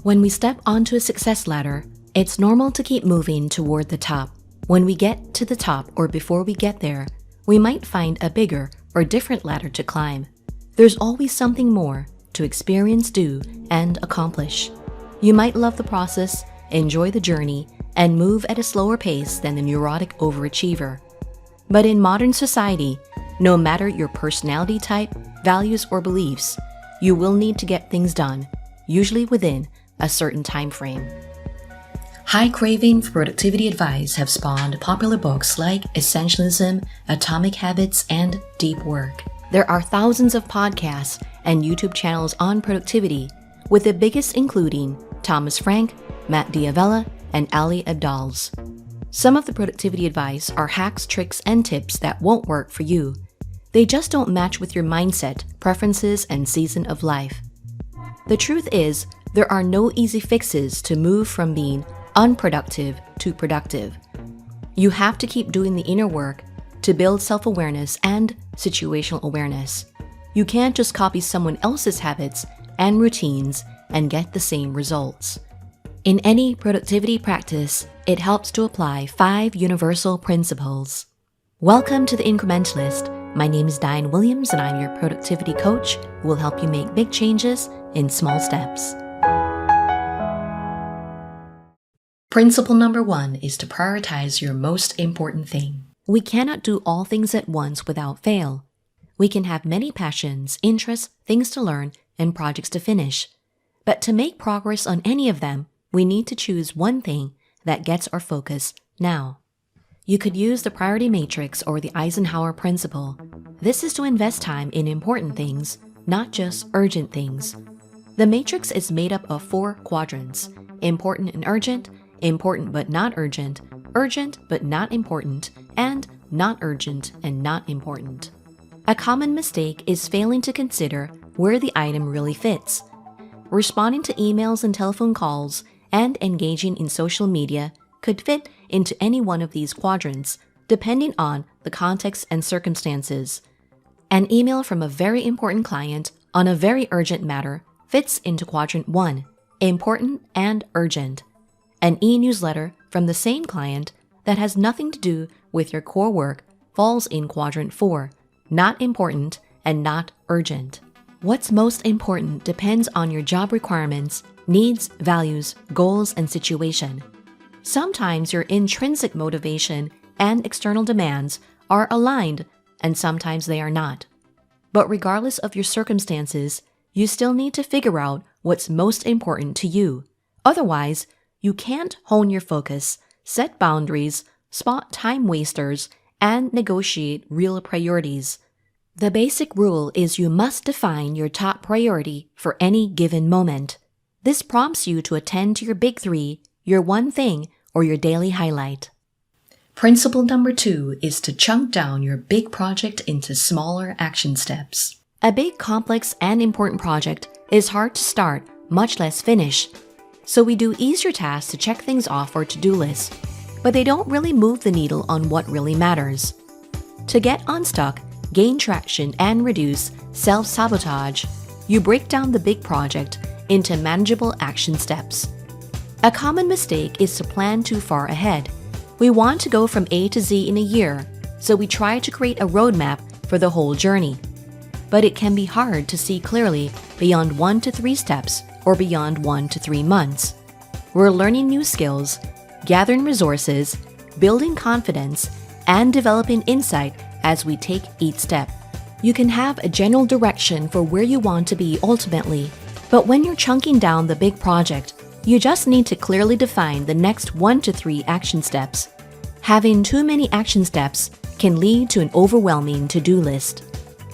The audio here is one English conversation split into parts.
When we step onto a success ladder, it's normal to keep moving toward the top. When we get to the top or before we get there, we might find a bigger or different ladder to climb. There's always something more to experience, do, and accomplish. You might love the process, enjoy the journey, and move at a slower pace than the neurotic overachiever. But in modern society, no matter your personality type, values, or beliefs, you will need to get things done, usually within a certain time frame. High craving for productivity advice have spawned popular books like Essentialism, Atomic Habits, and Deep Work. There are thousands of podcasts and YouTube channels on productivity, with the biggest including Thomas Frank, Matt D'Avella, and Ali Abdaal's. Some of the productivity advice are hacks, tricks, and tips that won't work for you. They just don't match with your mindset, preferences, and season of life. The truth is, there are no easy fixes to move from being unproductive to productive. You have to keep doing the inner work to build self-awareness and situational awareness. You can't just copy someone else's habits and routines and get the same results. In any productivity practice, it helps to apply 5 universal principles. Welcome to the Incrementalist. My name is Diane Williams and I'm your productivity coach who will help you make big changes in small steps. Principle number 1 is to prioritize your most important thing. We cannot do all things at once without fail. We can have many passions, interests, things to learn, and projects to finish. But to make progress on any of them, we need to choose one thing that gets our focus now. You could use the priority matrix or the Eisenhower principle. This is to invest time in important things, not just urgent things. The matrix is made up of 4 quadrants: important and urgent but not urgent, urgent but not important, and not urgent and not important. A common mistake is failing to consider where the item really fits. Responding to emails and telephone calls and engaging in social media could fit into any one of these quadrants, depending on the context and circumstances. An email from a very important client on a very urgent matter fits into quadrant 1, important and urgent. An e-newsletter from the same client that has nothing to do with your core work falls in quadrant 4, not important and not urgent. What's most important depends on your job requirements, needs, values, goals, and situation. Sometimes your intrinsic motivation and external demands are aligned, and sometimes they are not. But regardless of your circumstances, you still need to figure out what's most important to you. Otherwise, you can't hone your focus, set boundaries, spot time wasters, and negotiate real priorities. The basic rule is you must define your top priority for any given moment. This prompts you to attend to your big 3, your one thing, or your daily highlight. Principle number 2 is to chunk down your big project into smaller action steps. A big, complex, and important project is hard to start, much less finish. So we do easier tasks to check things off our to-do list, but they don't really move the needle on what really matters. To get unstuck, gain traction, and reduce self-sabotage, you break down the big project into manageable action steps. A common mistake is to plan too far ahead. We want to go from A to Z in a year, so we try to create a roadmap for the whole journey. But it can be hard to see clearly beyond 1 to 3 steps or beyond 1 to 3 months. We're learning new skills, gathering resources, building confidence, and developing insight as we take each step. You can have a general direction for where you want to be ultimately, but when you're chunking down the big project, you just need to clearly define the next 1 to 3 action steps. Having too many action steps can lead to an overwhelming to-do list.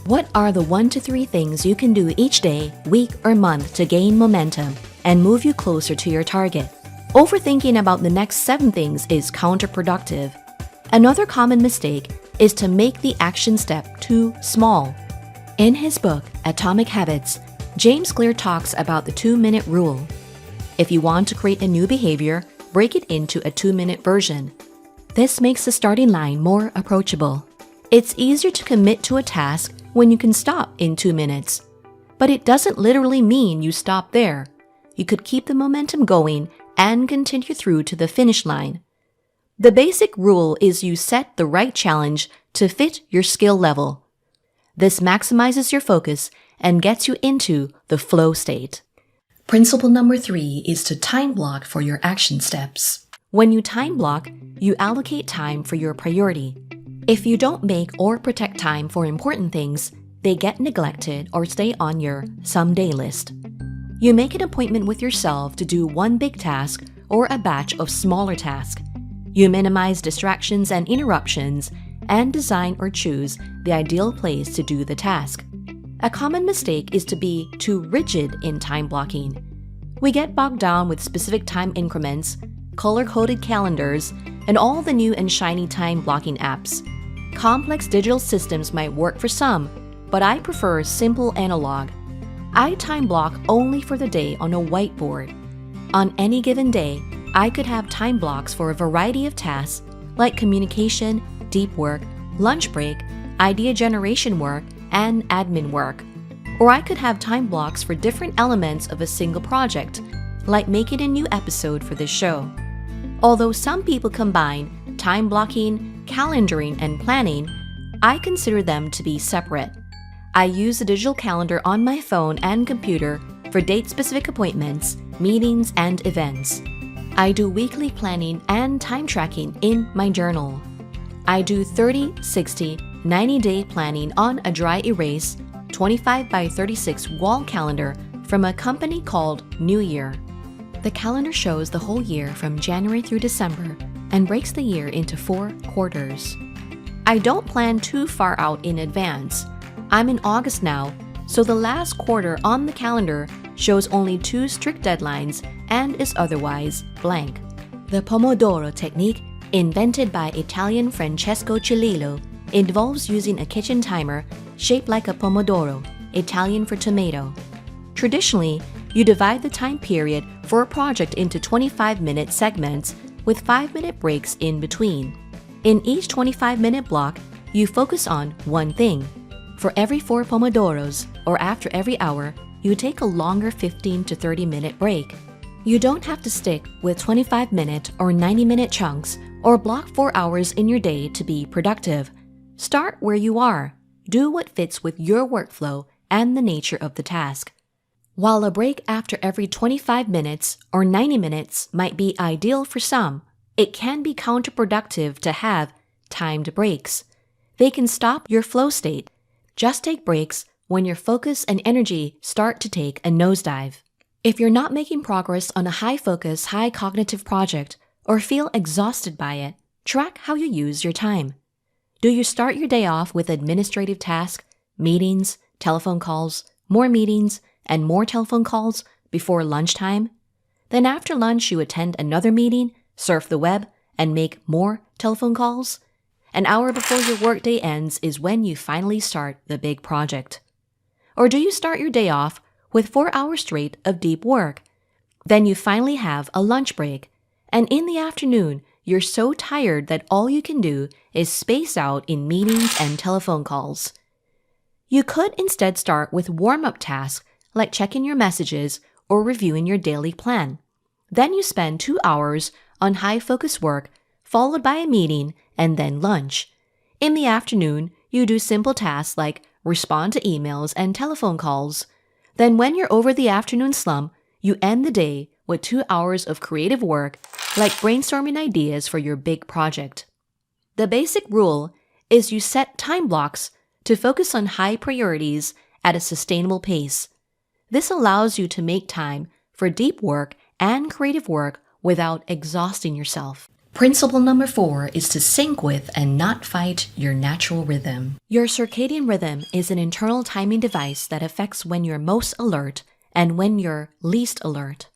What are the 1 to 3 things you can do each day, week, or month to gain momentum and move you closer to your target? Overthinking about the next 7 things is counterproductive. Another common mistake is to make the action step too small. In his book, Atomic Habits, James Clear talks about the 2-minute rule. If you want to create a new behavior, break it into a 2-minute version. This makes the starting line more approachable. It's easier to commit to a task when you can stop in 2 minutes. But it doesn't literally mean you stop there. you could keep the momentum going and continue through to the finish line. The basic rule is you set the right challenge to fit your skill level. This maximizes your focus and gets you into the flow state. Principle number 3 is to time block for your action steps. When you time block, you allocate time for your priority. If you don't make or protect time for important things, they get neglected or stay on your someday list. You make an appointment with yourself to do one big task or a batch of smaller tasks. You minimize distractions and interruptions and design or choose the ideal place to do the task. A common mistake is to be too rigid in time blocking. We get bogged down with specific time increments, color-coded calendars, and all the new and shiny time blocking apps. Complex digital systems might work for some, but I prefer simple analog. I time block only for the day on a whiteboard. On any given day, I could have time blocks for a variety of tasks like communication, deep work, lunch break, idea generation work, and admin work. Or I could have time blocks for different elements of a single project, like making a new episode for this show. Although some people combine time blocking, calendaring, and planning, I consider them to be separate. I use a digital calendar on my phone and computer for date-specific appointments, meetings, and events. I do weekly planning and time tracking in my journal. I do 30, 60, 90-day planning on a dry erase 25 by 36 wall calendar from a company called New Year. The calendar shows the whole year from January through December and breaks the year into 4 quarters. I don't plan too far out in advance. I'm in August now, so the last quarter on the calendar shows only 2 strict deadlines and is otherwise blank. The Pomodoro technique, invented by Italian Francesco Cilillo, involves using a kitchen timer shaped like a pomodoro, Italian for tomato. Traditionally, you divide the time period for a project into 25-minute segments with 5-minute breaks in between. In each 25-minute block, you focus on one thing. For every 4 pomodoros, or after every hour, you take a longer 15 to 30-minute break. You don't have to stick with 25-minute or 90-minute chunks or block 4 hours in your day to be productive. Start where you are. Do what fits with your workflow and the nature of the task. While a break after every 25 minutes or 90 minutes might be ideal for some, it can be counterproductive to have timed breaks. They can stop your flow state. Just take breaks when your focus and energy start to take a nosedive. If you're not making progress on a high-focus, high-cognitive project or feel exhausted by it, track how you use your time. Do you start your day off with administrative tasks, meetings, telephone calls, more meetings, and more telephone calls before lunchtime? Then after lunch you attend another meeting, surf the web, and make more telephone calls? An hour before your workday ends is when you finally start the big project. Or do you start your day off with 4 hours straight of deep work? Then you finally have a lunch break, and in the afternoon, you're so tired that all you can do is space out in meetings and telephone calls. You could instead start with warm-up tasks like checking your messages or reviewing your daily plan. Then you spend 2 hours on high-focus work, followed by a meeting, and then lunch. In the afternoon, you do simple tasks like respond to emails and telephone calls. Then when you're over the afternoon slump, you end the day with 2 hours of creative work, like brainstorming ideas for your big project. The basic rule is you set time blocks to focus on high priorities at a sustainable pace. This allows you to make time for deep work and creative work without exhausting yourself. Principle number 4 is to sync with and not fight your natural rhythm. Your circadian rhythm is an internal timing device that affects when you're most alert and when you're least alert.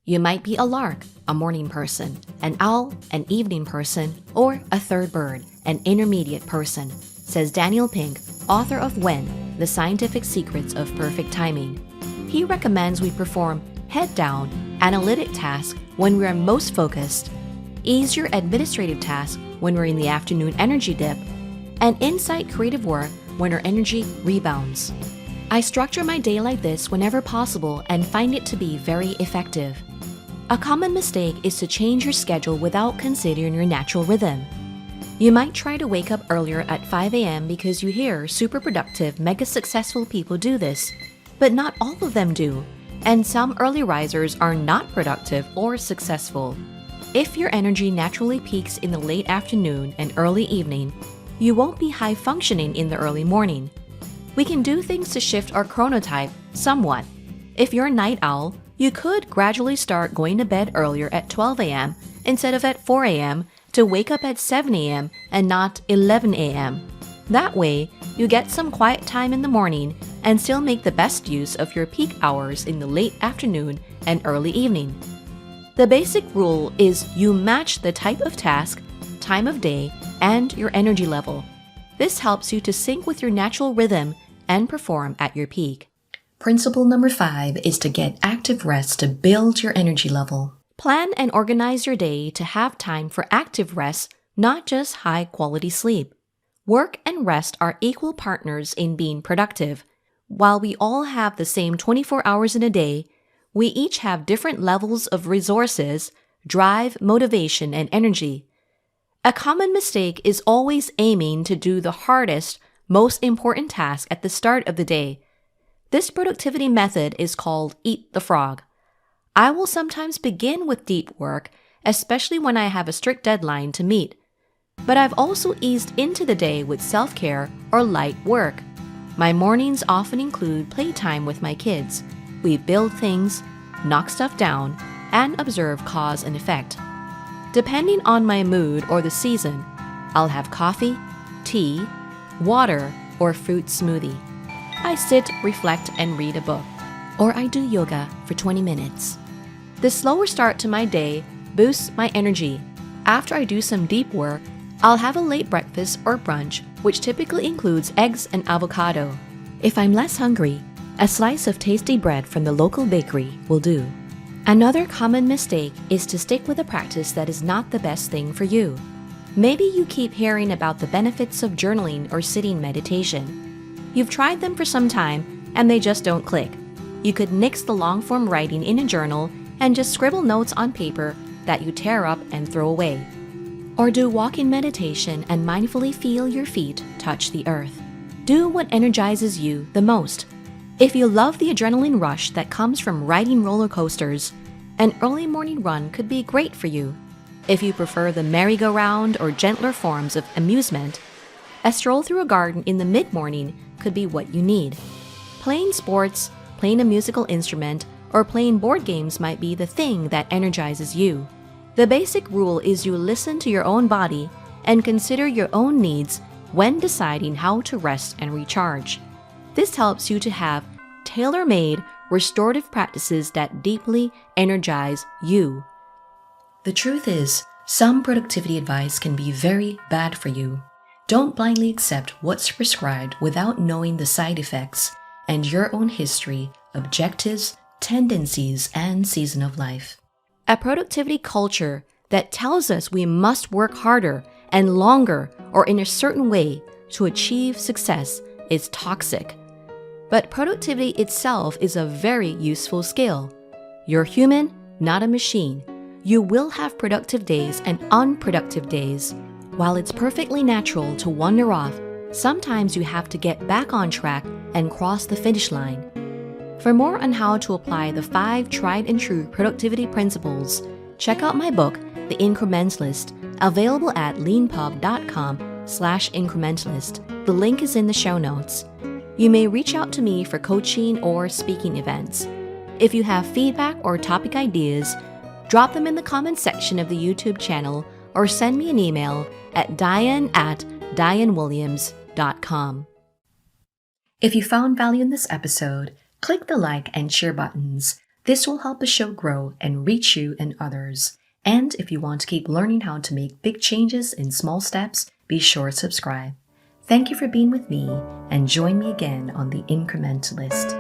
You might be a lark, a morning person, an owl, an evening person, or a third bird, an intermediate person, says Daniel Pink, author of When, The Scientific Secrets of Perfect Timing. He recommends we perform head-down, analytic tasks when we are most focused, ease your administrative tasks when we're in the afternoon energy dip, and insight creative work when our energy rebounds. I structure my day like this whenever possible and find it to be very effective. A common mistake is to change your schedule without considering your natural rhythm. You might try to wake up earlier at 5 a.m. because you hear super productive, mega successful people do this, but not all of them do, and some early risers are not productive or successful. If your energy naturally peaks in the late afternoon and early evening, you won't be high functioning in the early morning. We can do things to shift our chronotype somewhat. If you're a night owl, you could gradually start going to bed earlier at 12 a.m. instead of at 4 a.m. to wake up at 7 a.m. and not 11 a.m. That way, you get some quiet time in the morning and still make the best use of your peak hours in the late afternoon and early evening. The basic rule is you match the type of task, time of day, and your energy level. This helps you to sync with your natural rhythm and perform at your peak. Principle number 5 is to get active rest to build your energy level. Plan and organize your day to have time for active rest, not just high-quality sleep. Work and rest are equal partners in being productive. While we all have the same 24 hours in a day, we each have different levels of resources, drive, motivation, and energy. A common mistake is always aiming to do the hardest, most important task at the start of the day. This productivity method is called eat the frog. I will sometimes begin with deep work, especially when I have a strict deadline to meet. But I've also eased into the day with self-care or light work. My mornings often include playtime with my kids. We build things, knock stuff down, and observe cause and effect. Depending on my mood or the season, I'll have coffee, tea, water, or fruit smoothie. I sit, reflect, and read a book. Or I do yoga for 20 minutes. The slower start to my day boosts my energy. After I do some deep work, I'll have a late breakfast or brunch, which typically includes eggs and avocado. If I'm less hungry, a slice of tasty bread from the local bakery will do. Another common mistake is to stick with a practice that is not the best thing for you. Maybe you keep hearing about the benefits of journaling or sitting meditation. You've tried them for some time and they just don't click. You could nix the long-form writing in a journal and just scribble notes on paper that you tear up and throw away. Or do walking meditation and mindfully feel your feet touch the earth. Do what energizes you the most. If you love the adrenaline rush that comes from riding roller coasters, an early morning run could be great for you. If you prefer the merry-go-round or gentler forms of amusement, a stroll through a garden in the mid-morning could be what you need. Playing sports, playing a musical instrument, or playing board games might be the thing that energizes you. The basic rule is you listen to your own body and consider your own needs when deciding how to rest and recharge. This helps you to have tailor-made, restorative practices that deeply energize you. The truth is, some productivity advice can be very bad for you. Don't blindly accept what's prescribed without knowing the side effects and your own history, objectives, tendencies, and season of life. A productivity culture that tells us we must work harder and longer or in a certain way to achieve success is toxic. But productivity itself is a very useful skill. You're human, not a machine. You will have productive days and unproductive days. While it's perfectly natural to wander off, sometimes you have to get back on track and cross the finish line. For more on how to apply the 5 tried and true productivity principles, check out my book, The Incrementalist, available at leanpub.com/incrementalist. The link is in the show notes. You may reach out to me for coaching or speaking events. If you have feedback or topic ideas, drop them in the comments section of the YouTube channel or send me an email at diane@dianewilliams.com. If you found value in this episode, click the like and share buttons. This will help the show grow and reach you and others. And if you want to keep learning how to make big changes in small steps, be sure to subscribe. Thank you for being with me, and join me again on The Incrementalist.